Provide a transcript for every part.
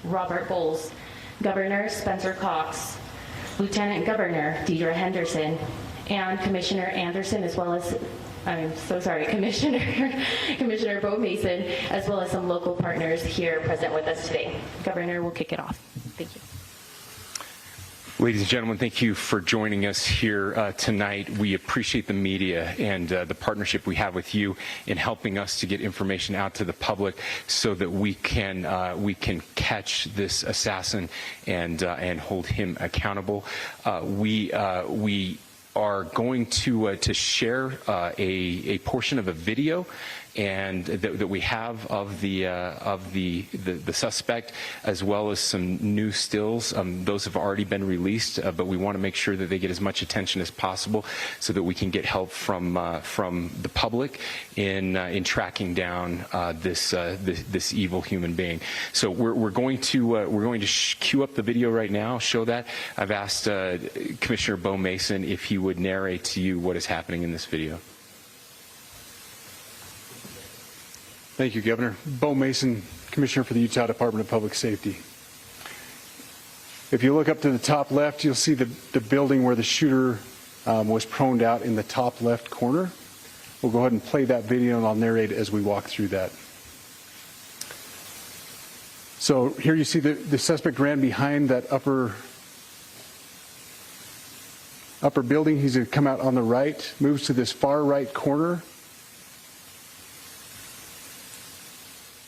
Robert Bowles, Governor Spencer Cox, Lieutenant Governor Deidre Henderson, and Commissioner Anderson, as well as, I'm so sorry, Commissioner Bo Mason, as well as some local partners here present with us today. Governor, we'll kick it off. Thank you. Ladies and gentlemen, thank you for joining us here tonight. We appreciate the media and the partnership we have with you in helping us to get information out to the public so that we can catch this assassin and hold him accountable. We are going to share a portion of a video and that we have of the suspect, as well as some new stills. Those have already been released, but we want to make sure that they get as much attention as possible so that we can get help from the public in tracking down this evil human being. So we're going to cue up the video right now. Show that. I've asked Commissioner Bo Mason if he would narrate to you what is happening in this video. Thank you, Governor. Bo Mason, Commissioner for the Utah Department of Public Safety. If you look up to the top left, you'll see the building where the shooter was proned out in the top left corner. We'll go ahead and play that video, and I'll narrate as we walk through that. So here you see the suspect ran behind that upper building. He's going to come out on the right, moves to this far right corner.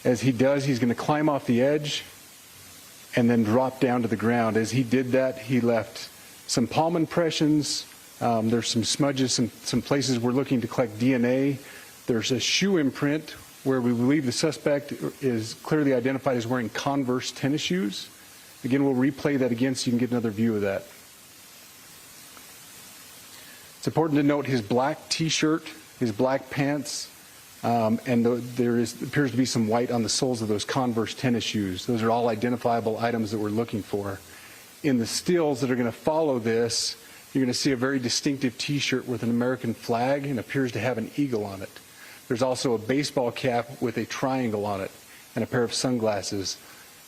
As he does, he's going to climb off the edge and then drop down to the ground. As he did that, he left some palm impressions. There's some smudges, some places we're looking to collect DNA. There's a shoe imprint where we believe the suspect is clearly identified as wearing Converse tennis shoes. Again, we'll replay that again so you can get another view of that. It's important to note his black T-shirt, his black pants, and there appears to be some white on the soles of those Converse tennis shoes. Those are all identifiable items that we're looking for. In the stills that are going to follow this, you're going to see a very distinctive T-shirt with an American flag and appears to have an eagle on it. There's also a baseball cap with a triangle on it and a pair of sunglasses.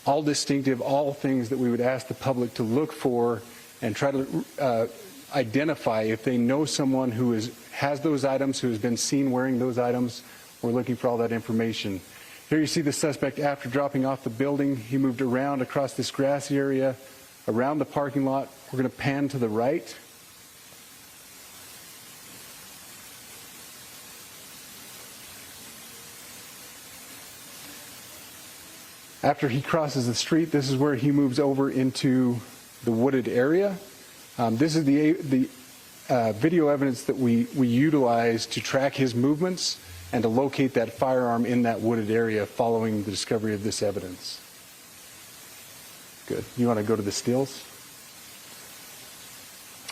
All distinctive, all things that we would ask the public to look for and try to identify if they know someone who has those items, who has been seen wearing those items. We're looking for all that information. Here you see the suspect after dropping off the building. He moved around across this grassy area, around the parking lot. We're going to pan to the right. After he crosses the street, this is where he moves over into the wooded area. This is the video evidence that we utilize to track his movements and to locate that firearm in that wooded area following the discovery of this evidence. Good. You want to go to the stills?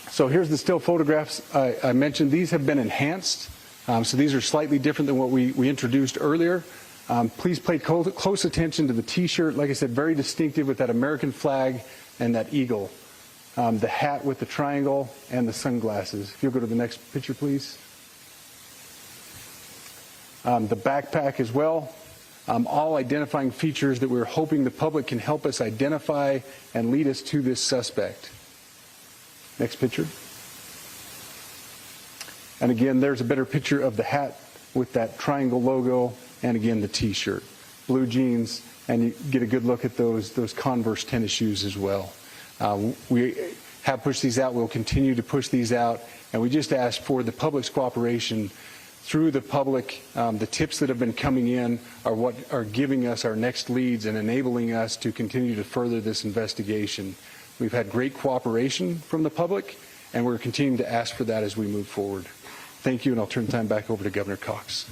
So here's the still photographs I mentioned. These have been enhanced. So these are slightly different than what we introduced earlier. Please pay close attention to the T-shirt. Like I said, very distinctive with that American flag and that eagle. The hat with the triangle and the sunglasses. If you'll go to the next picture, please. The backpack as well. All identifying features that we're hoping the public can help us identify and lead us to this suspect. Next picture. And again, there's a better picture of the hat with that triangle logo, and again, the T-shirt. Blue jeans, and you get a good look at those Converse tennis shoes as well. We have pushed these out. We'll continue to push these out, and we just ask for the public's cooperation through the public. The tips that have been coming in are what are giving us our next leads and enabling us to continue to further this investigation. We've had great cooperation from the public, and we're continuing to ask for that as we move forward. Thank you, and I'll turn the time back over to Governor Cox.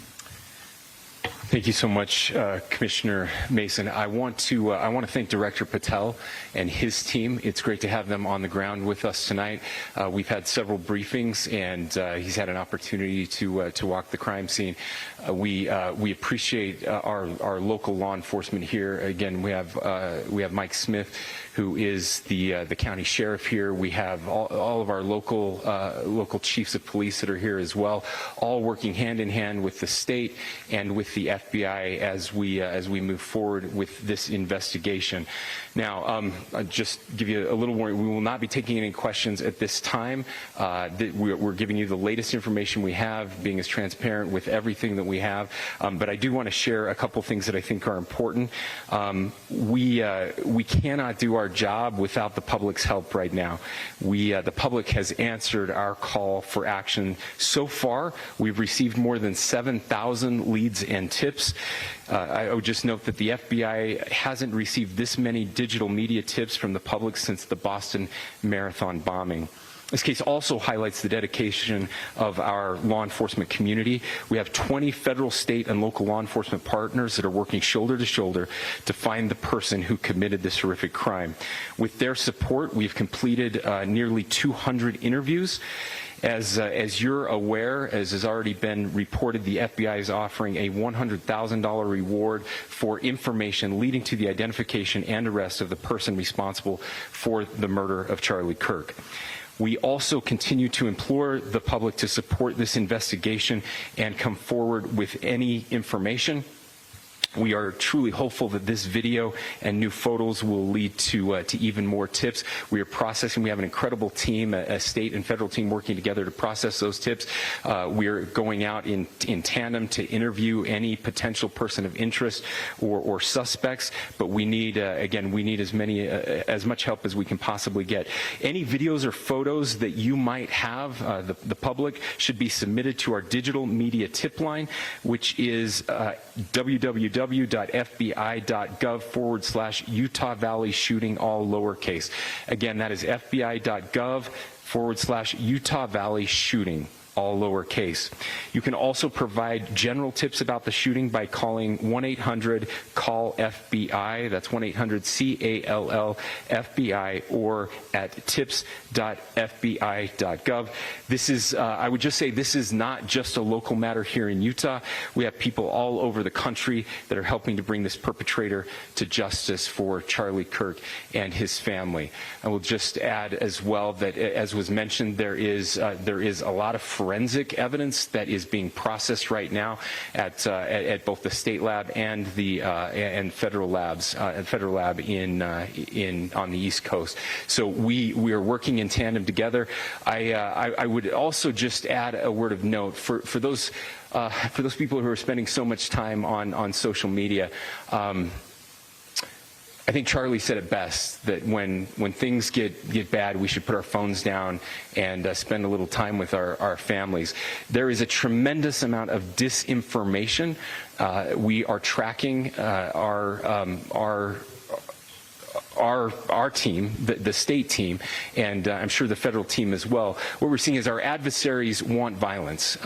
Thank you so much, Commissioner Mason. I want to thank Director Patel and his team. It's great to have them on the ground with us tonight. We've had several briefings, and he's had an opportunity to walk the crime scene. We appreciate our local law enforcement here. Again, we have Mike Smith, who is the county sheriff here. We have all of our local chiefs of police that are here as well, all working hand in hand with the state and with the FBI as we move forward with this investigation. Now, I'll just give you a little warning. We will not be taking any questions at this time. We're giving you the latest information we have, being as transparent with everything that we have. But I do want to share a couple things that I think are important. We cannot do our job without the public's help right now. The public has answered our call for action. So far, we've received more than 7,000 leads and tips. I would just note that the FBI hasn't received this many digital media tips from the public since the Boston Marathon bombing. This case also highlights the dedication of our law enforcement community. We have 20 federal, state, and local law enforcement partners that are working shoulder to shoulder to find the person who committed this horrific crime. With their support, we've completed nearly 200 interviews. As you're aware, as has already been reported, the FBI is offering a $100,000 reward for information leading to the identification and arrest of the person responsible for the murder of Charlie Kirk. We also continue to implore the public to support this investigation and come forward with any information. We are truly hopeful that this video and new photos will lead to even more tips. We are processing. We have an incredible team, a state and federal team working together to process those tips. We are going out in tandem to interview any potential person of interest or suspects. But we need, again, we need as much help as we can possibly get. Any videos or photos that you might have, the public, should be submitted to our digital media tip line, which is www.fbi.gov/Utah Valley shooting, all lowercase. Again, that is fbi.gov/Utah Valley shooting, all lowercase. You can also provide general tips about the shooting by calling 1-800-CALL-FBI. That's 1-800-CALL-FBI, or at tips.fbi.gov. This is, I would just say, this is not just a local matter here in Utah. We have people all over the country that are helping to bring this perpetrator to justice for Charlie Kirk and his family. I will just add as well that, as was mentioned, there is a lot of forensic evidence that is being processed right now at both the state lab and the federal labs, federal lab on the East Coast. So we are working in tandem together. I would also just add a word of note for those people who are spending so much time on social media. I think Charlie said it best, that when things get bad, we should put our phones down and spend a little time with our families. There is a tremendous amount of disinformation. We are tracking our team, the state team, and I'm sure the federal team as well. What we're seeing is our adversaries want violence.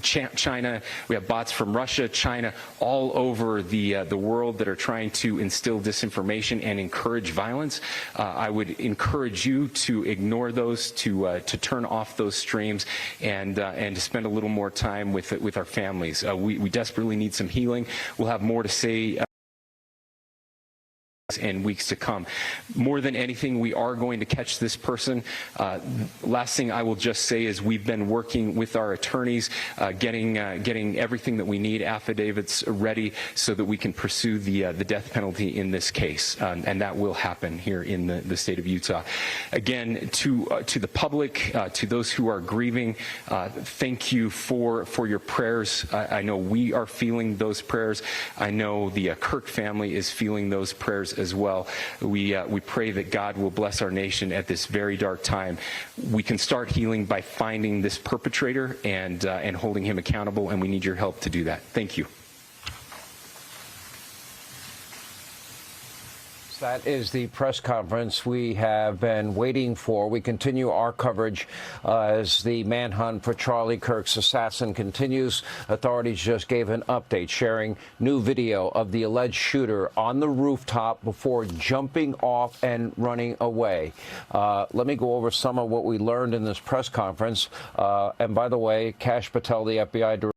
China, we have bots from Russia, China, all over the world that are trying to instill disinformation and encourage violence. I would encourage you to ignore those, to turn off those streams, and to spend a little more time with our families. We desperately need some healing. We'll have more to say and weeks to come. More than anything, we are going to catch this person. Last thing I will just say is we've been working with our attorneys, getting everything that we need, affidavits ready, so that we can pursue the death penalty in this case, and that will happen here in the state of Utah. Again, to the public, to those who are grieving, thank you for your prayers. I know we are feeling those prayers. I know the Kirk family is feeling those prayers as well. We pray that God will bless our nation at this very dark time. We can start healing by finding this perpetrator and holding him accountable, and we need your help to do that. Thank you. That is the press conference we have been waiting for. We continue our coverage as the manhunt for Charlie Kirk's assassin continues. Authorities just gave an update, sharing new video of the alleged shooter on the rooftop before jumping off and running away. Let me go over some of what we learned in this press conference. And by the way, Kash Patel, the FBI director,